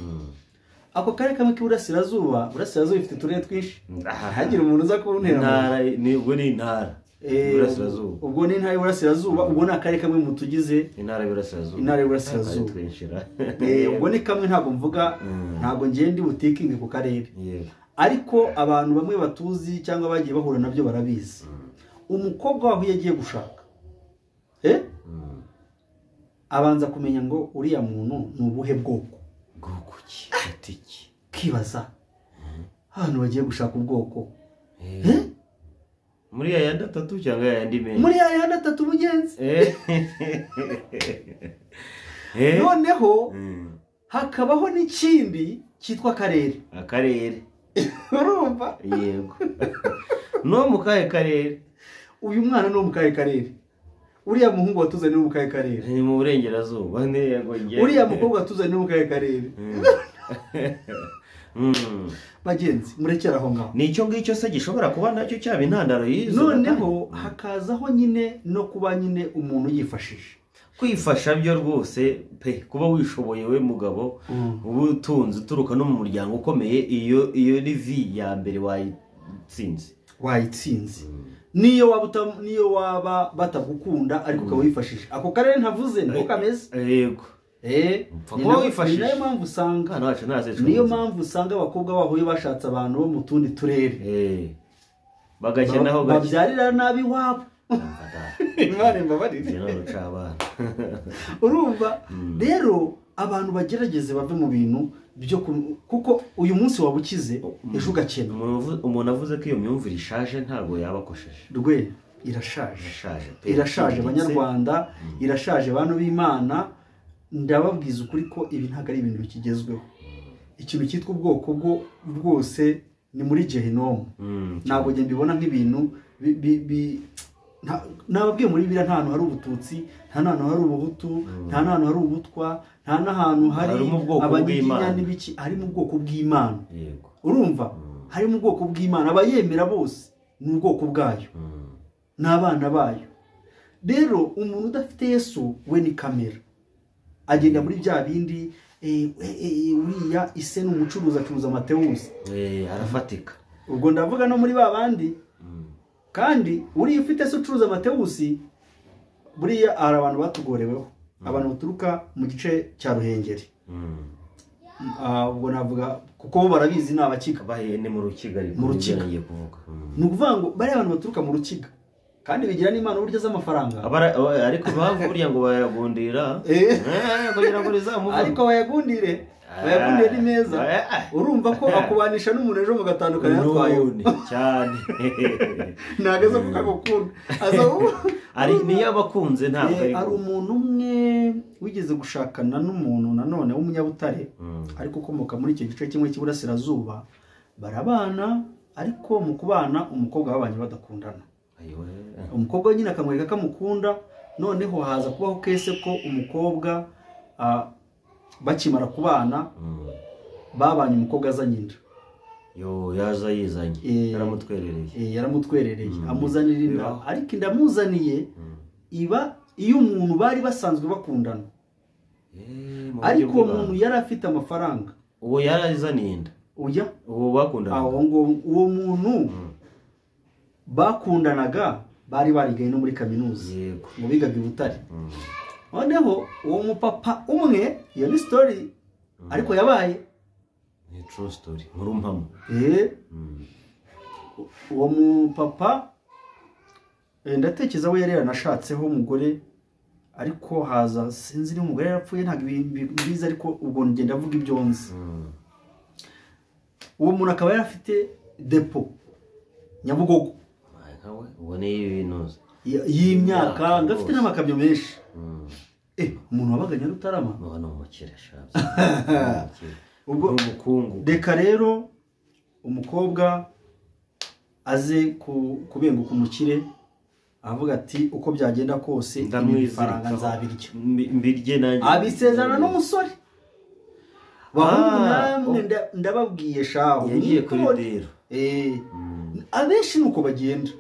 ako karere kamwe k'iburasirazuba ifite uturere twinshi hagira umuntu uza kuntera ubwo ni intara ubwo ni intara y'Iburasirazuba ubwo ni akarere kamwe mu tugize intara y'Iburasirazuba ubwo ni kamwe ntabwo mvuga ntabwo ngende butikinge ku karere ariko abantu bamwe batuzi cyangwa bagiye bahura nabyo barabizi umukobwa waho yagiye gushaka abanza kumenya ngo uriya muntu ni ubuhe bwoko ki kibaza ahantu bagiye gushaka ubwoko muri ya gatatu cyangwa ya yandi menshi muri ya gatatu mugenzi noneho hakabaho n'ikindi cyitwa akarere urumva yego no mu kahe karere uyu mwana no mu kahe karere uriya muhungu watuzanye no mu kahe karere ni mu burengerazuba uriya mukobwa watuzanye no mu kahe karere bagenzi murekera aho ngaho nicyo ngicyo se gishobora kuba nacyo cyaba intandaro y'izo noneho hakazaho nyine no kuba nyine umuntu yifashije kwifasha byo rwose pe kuba wishoboye we mugabo ubu utunze uturuka no mu muryango ukomeye iyo ni vi ya mbere wayitsinze niyo waba batagukunda ariko ukaba wifashije ako karere ntavuze niko kameze yego niyo mpamvu usanga abakobwa bahuye bashatse abantu bo mu tundi turere bagakinaho babyarira nabi iwabo imana imbabarire urumva rero abantu bagerageze bave mu bintu byo kuko uyu munsi waba ukize ejo ugakena umuntu avuze ko iyo myumvire ishaje ntabwo yaba akosheje irashaje abanyarwanda irashaje abantu b'Imana ndababwiza ukuri ko ibi ntabwo ari ibintu bikigezweho ikintu cyitwa ubwoko bwo rwose ni muri Gehinomu ntabwo njye mbibona nk'ibintu nababwiye muri biriya nta hantu hari ubututsi nta hantu hari ubuhutu nta hantu hari ubutwa nta n'ahantu hari abanyiginya n'ibiki hari mu bwoko bw'Imana urumva hari mu bwoko bw'Imana abayemera bose ni ubwoko bwayo n'abana bayo rero umuntu udafite Yesu we ni kamera agenda muri bya bindi uriya ise ni umucuruzi acuruza amatewusi arafatika ubwo ndavuga no muri ba bandi kandi uriya ufite se ucuruza amatewusi buriya hari abantu batugoreweho abantu baturuka mu gice cya Ruhengeri ubwo navuga kuko bo barabizi ni abakiga bahene mu rukiga ni ukuvuga ngo bariya abantu baturuka mu rukiga kandi bigira n'Imana uburyo z'amafaranga ariko impamvu burya ngo bayagundira kugira ngo rizamuve ariko bayagundire ni meza urumva ko akubanisha n'umuntu ejo mugatandukana yatwaye cyane ntabwo aza kukagukunda ari niyo abakunze ntabwo ari umuntu umwe wigeze gushakana n'umuntu nanone w'umunyabutare ariko ukomoka muri icyo gice kimwe cy'Iburasirazuba barabana ariko mu kubana umukobwa babanye badakundana umukobwa nyine akamwereka ko amukunda noneho haza kubaho kese ko umukobwa bakimara kubana babanye umukobwa azanye inda yaza yizanye yaramutwerereye amuzanira inda ariko inda amuzaniye iba iyo umuntu bari basanzwe bakundana ariko uwo muntu yari afite amafaranga uwo yarazaniye inda uwo bakundana uwo muntu bakundanaga bari barigaye no muri kaminuza ngo bigaga i Butare noneho uwo mupapa umwe iyo ni story ariko yabaye ni true story nkuru mpamo uwo mupapa ndatekereza we yari yaranashatseho umugore ariko haza sinzi ni umugore yarapfuye ntabwo biza ariko ubwo ngenda avuga ibyo nzi uwo muntu akaba yari afite depo Nyabugogo nkawe ubone ibintu y'imyaka ngo afite n'amakamyo menshi. Umuntu wabaga Nyarutarama no umukire shabye ubwo umukungu. Reka rero umukobwa aze kubenguka umukire avuga ati uko byagenda kose ifaranga nzabirya mbirye nanjye, abisezerana n'umusore. Bahungu namwe ndababwiye shaho yagiye kuri dero. Abenshi nuko bagenda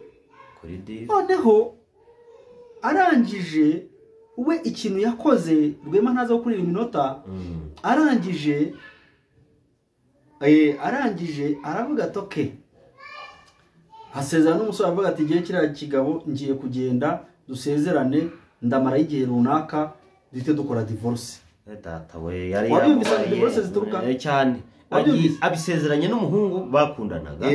kuri dero. Noneho arangije we ikintu yakoze Rwema ntaza gukurira iminota. Arangije aravuga ati okay, hasezerana n'umusore avuga ati igihe kiriya kigabo ngiye kugenda dusezerane ndamara igihe runaka duhite dukora divorce. Data we yari divorce zituruka cyane abisezeranye n'umuhungu bakundanaga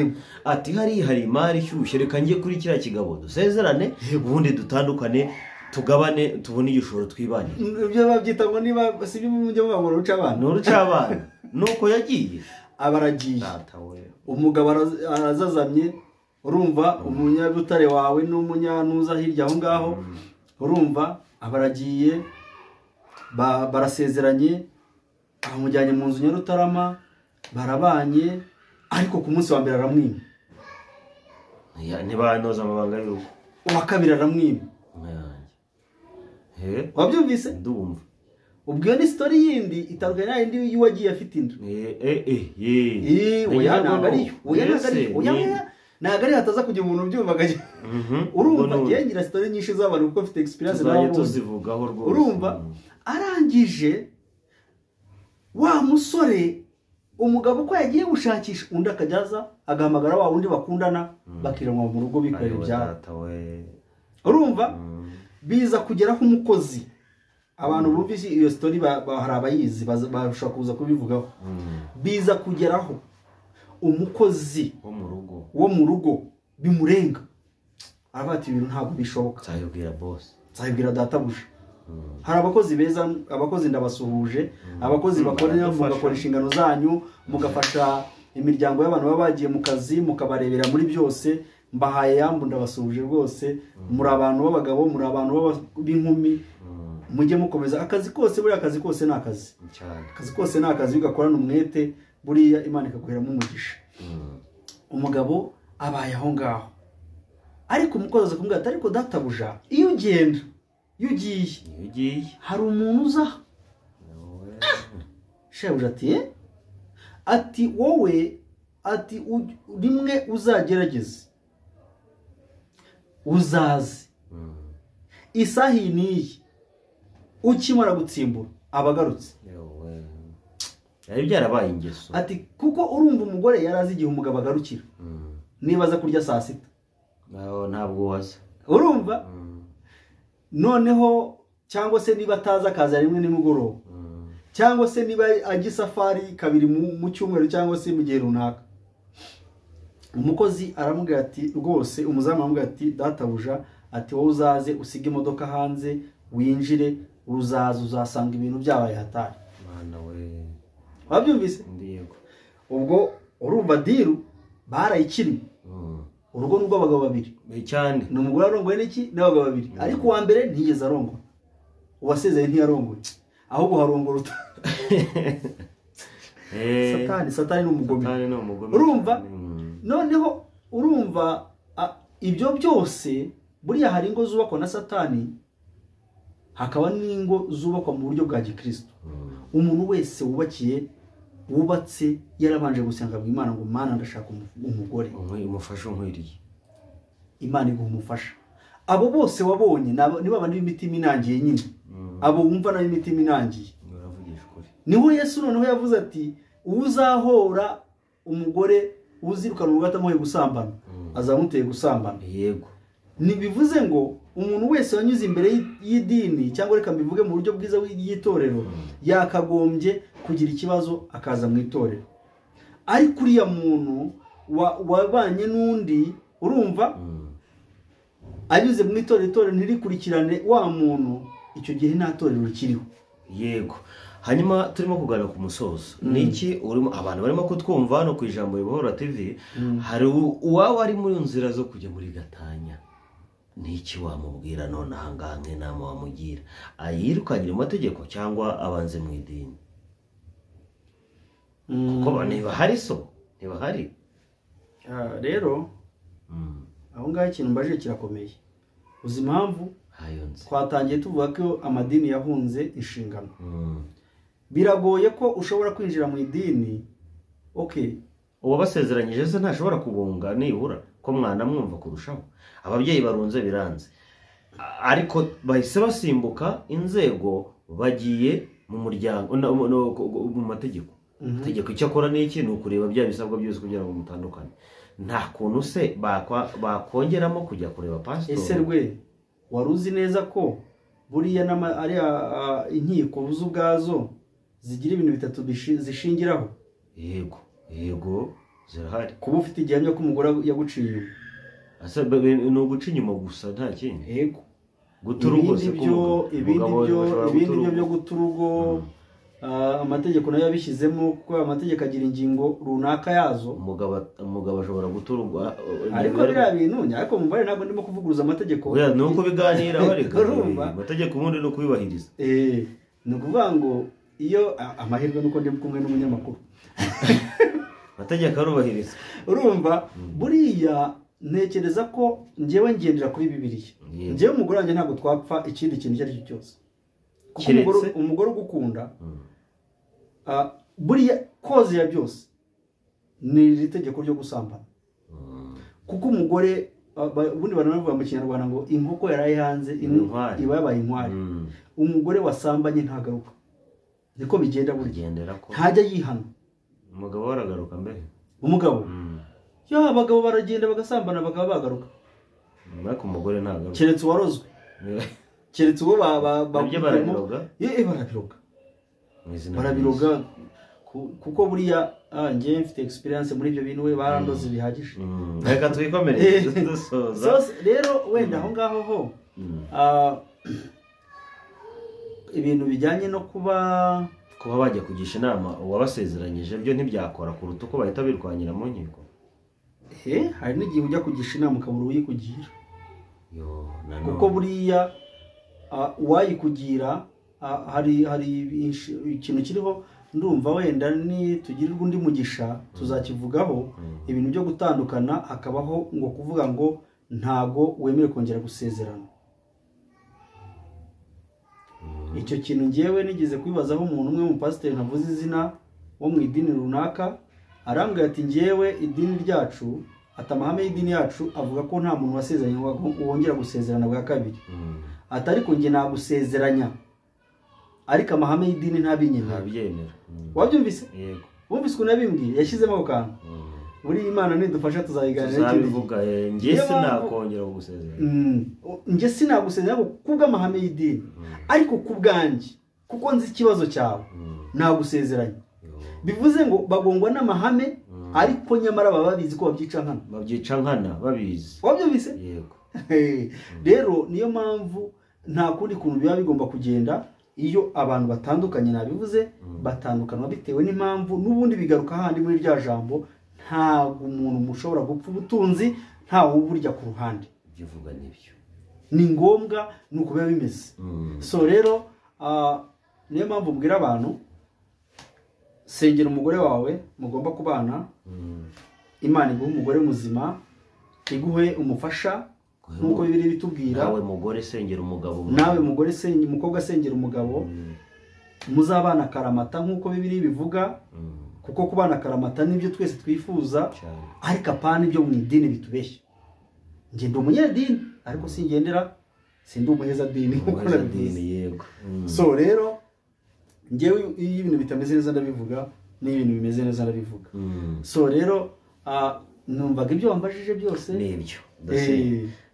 ati hari imari ishyushye reka njye kuri kiriya kigabo dusezerane ubundi dutandukane tugabane tubone igishoro twibanye. Ibyo babyita ngo niba si byo mujye muvuga ngo ruca abana nuko yagiye abaragiye. Umugabo arazazamye urumva umunyabutare wawe n'umunyanuza hirya aho ngaho urumva abaragiye barasezeranye amujyanye mu nzu Nyarutarama barabanye ariko ku munsi wa mbere aramwima ntibanoza amabanga y'urugo. Uwa kabiri aramwima. Wabyumvise? Ndumva. Ubwo ni story yindi itandukanye n'indi y'uwagiye afite inda. Oya ntabwo ari hataza kugira umuntu byumvagaje. Urumva ngira story nyinshi z'abantu kuko afite experience nawe tuzivugaho rwose. Urumva arangije wa musore umugabo ko yagiye gushakisha undi akajyaza agahamagara wa wundi bakundana bakiranwa mu rugo bikorera ibyabo. Urumva biza kugeraho umukozi. Abantu bumvise iyo story hari abayizi bashaka kuza kubivugaho. Biza kugeraho umukozi wo mu rugo bimurenga aravuga ati ibintu ntabwo bishoboka. Nzabibwira boss, nzabibwira databuja. Hari abakozi beza, abakozi ndabasuhuje, abakozi bakorera mugakora inshingano zanyu mugafasha imiryango y'abantu baba bagiye mu kazi mukabarebera muri byose. Mbahaye yambu ndabasuhuje rwose. Muri abantu b'abagabo, muri abantu b'inkumi, mujye mukomeza akazi kose. Buriya akazi kose ni akazi cyane, akazi kose ni akazi ugakorana umwete buriya Imana ikaguheramo umugisha. Umugabo abaye aho ngaho ariko umukozi aza kumubwira ati ariko databuja iyo ugenda iyo ugiye hari umuntu uza. Shebuja ati wowe ati rimwe uzagerageze uzaze isaha niyi ukimara gutsimbura abagarutse. Yari byarabaye ingeso ati kuko urumva umugore yarazi igihe umugabo agarukira. Nibaza kurya saa sita ntabwo waza urumva. Noneho cyangwa se niba ataza akaza rimwe nimugoroba cyangwa se niba ajya safari kabiri mu cyumweru cyangwa se mu gihe runaka. Umukozi aramubwira ati rwose umuzamu aramubwira ati databuja ati wowe uzaze usige imodoka hanze winjire uzaza uzasanga ibintu byabaye hatari. Mwana we wabyumvise? Ndiyego. Ubwo urumva diru barayikinnye. Urugo n'ubwo abagabo babiri cyane ni umugore arongoye n'iki n'abagabo babiri ariko uwa mbere ntiyigeze arongoye, uwasezeye ntiyarongoye ahubwo harongora satani ni umugome. Urumva noneho urumva ibyo byose buriya hari ingo zubakwa na satani hakaba n'ingo zubakwa mu buryo bwa gikristo. Umuntu wese wubatse yarabanje gusenga Imana ngo Mana ndashaka umugore umufasha unkwiriye, Imana iguha umufasha. Abo bose wabonye niba abandi b'imitima inangiye nyine abo wumva nayo imitima inangiye. Niho Yesu noneho yavuze ati uzahora umugore uzirukana urugo atamuhe gusambana azamuteye gusambana. Yego. Nibivuze ngo umuntu wese wanyuze imbere y'idini cyangwa reka mbivuge mu buryo bwiza w'igitorero yakagombye kugira ikibazo akaza mu itorero. Ariko uriya muntu wabanye n'undi urumva anyuze mu itorero ntirikurikirane wa muntu icyo gihe nta torero rikiriho. Yego. hanyuma turimo kuganira ku musozo niki urimo abantu barimo kutwumva hano ku ijambo Ribohora TV hari uwawe ari muri nzira zo kujya muri gatanya niki wamubwira none ahangaha nk'inama wamugira ayirukanyira mu mategeko cyangwa abanze mu idini kuko ntibahari ntibahari rero aho ngaho ikintu mbaje kirakomeye uzi impamvu twatangiye tuvuga ko amadini yahunze inshingano biragoye ko ushobora kwinjira mu idini uwo basezeranyije se ntashobora kubunga nibura ko mwana mwumva kurushaho ababyeyi barunze biranze ariko bahise basimbuka inzego bagiye mu muryango mu mategeko itegeko icyo akora n'iki ni ukureba bya bisabwa byose kugira ngo mutandukane nta kuntu se bakongeramo kujya kureba pasitori ese rwe wari uzi neza ko buriya ari inkiko ubwazo zigira ibintu bitatu zishingiraho yego zirahari kuba ufite igihamya ko umugore yaguciye inyuma ni uguca inyuma gusa nta kindi yego guta urugo ibindi byo guta urugo amategeko nayo yabishyizemo kuko amategeko agira ingingo runaka yazo umugabo ashobora guta urugo ariko biriya bintu ariko mubare ntabwo ndimo kuvuguruza amategeko ni uko biganira amategeko ubundi ni ukubibahiriza ni ukuvuga ngo iyo amahirwe nuko ndi kumwe n'umunyamakuru amategeko arubahiriza urumva buriya ntekereza ko njyewe ngendera kuri Bibiliya njyewe umugore wanjye ntabwo twapfa ikindi kintu icyo ari cyo cyose kuko umugore ugukunda buriya koze ya byose ni iri tegeko ryo gusambana kuko umugore ubundi baranavuga mu kinyarwanda ngo inkoko yaraye hanze iba yabaye inkwari umugore wasambanye ntagaruka niko bigenda bugendera ko ntajya yihana umugabo waragaruka mbere umugabo abagabo baragenda bagasambana bakaba bagaruka ariko umugore ntagaruka keretse uwarozwe keretse uwo barabiroga kuko buriya njye mfite experience muri ibyo bintu we barandoze bihagije reka twikomere dusoza rero wenda aho ngaho ho ibintu bijyanye no kuba bajya kugisha inama uwabasezeranyije byo ntibyakora kuruta uko bahita birwanyira mu nkiko hari n'igihe ujya kugisha inama ukabura uyikugira kuko buriya uwayikugira hari ikintu kiriho ndumva wenda tugirirwa undi mugisha tuzakivugaho ibintu byo gutandukana hakabaho ngo kuvuga ngo ntago wemerewe kongera gusezerana icyo kintu ngewe nigeze kwibazaho umuntu umwe mu pasiteri ntavuze izina wo mu idini runaka arambwira ati ngewe idini ryacu amahame y'idini yacu avuga ko nta muntu wasezeranye wongera gusezerana bwa kabiri ariko njye nagusezeranya ariko amahame y'idini ntabyemera wabyumvise yego wumvise ukuntu yabimbwiye yashyizemo ako kantu buri Imana nidufasha tuzayiganira tuzabivuga njye sinakongera gusezerana njye sinagusezeranya kubw'amahame y'idini ariko kubwanjye kuko nzi ikibazo cyawe nagusezeranya bivuze ngo bagongwa n'amahame ariko nyamara baba babizi ko babyica nkana babizi wabyumvise yego rero niyo mpamvu nta kundi kuntu biba bigomba kugenda iyo abantu batandukanye nabivuze batandukanwa bitewe n'impamvu n'ubundi bigaruka handi muri rya jambo ntabwo umuntu mushobora gupfa ubutunzi ntawe uburya ku ruhande ibyo uvuga nibyo ni ngombwa nuko biba bimeze so rero niyo mpamvu mbwira abantu sengera umugore wawe mugomba kubana Imana iguhe umugore muzima iguhe umufasha nkuko Bibiliya bitubwira nawe mugore sengera umugabo nawe mugore sengera umukobwa sengera umugabo muzabana karamata nkuko Bibiliya bivuga kuko kubana karamata nibyo twese twifuza ariko apana ibyo mu idini bitubeshya njye ndi umunyedini ariko singendera sindi umuheza dini nkuko nabivuze yego so rero ngewe iyo ibintu bitameze neza ndabivuga n'ibintu bimeze neza ndabivuga so rero numvaga ibyo wambajije byose nibyo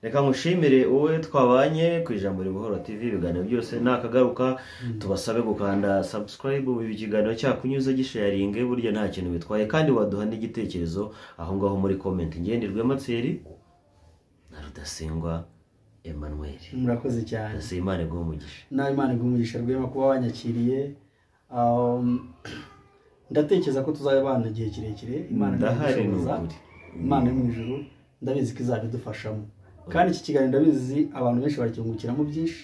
reka ngushimire wowe twabanye ku ijambo Ribohora TV ibiganiro byose nakagaruka tubasabe gukanda subscribe ibi kiganiro cyakunyuze gisharinge burya nta kintu bitwaye kandi waduha n'igitekerezo aho ngaho muri comment ngenderwe Matseri na Rudasingwa Emmanuel murakoze cyane Imana iguhe umugisha na Imana iguhe umugisha rwema kuba wanyakiriye ndatekereza ko tuzabana igihe kirekire. Imana ndahari idushoboza, n'ukuri. Imana yo mu ijuru ndabizi ko izabidufashamo, kandi iki kiganiro ndabizi abantu benshi barakingukiramo byinshi.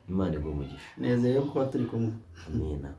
Imana iguhe umugisha. Nezeye kuba turi kumwe. Amina.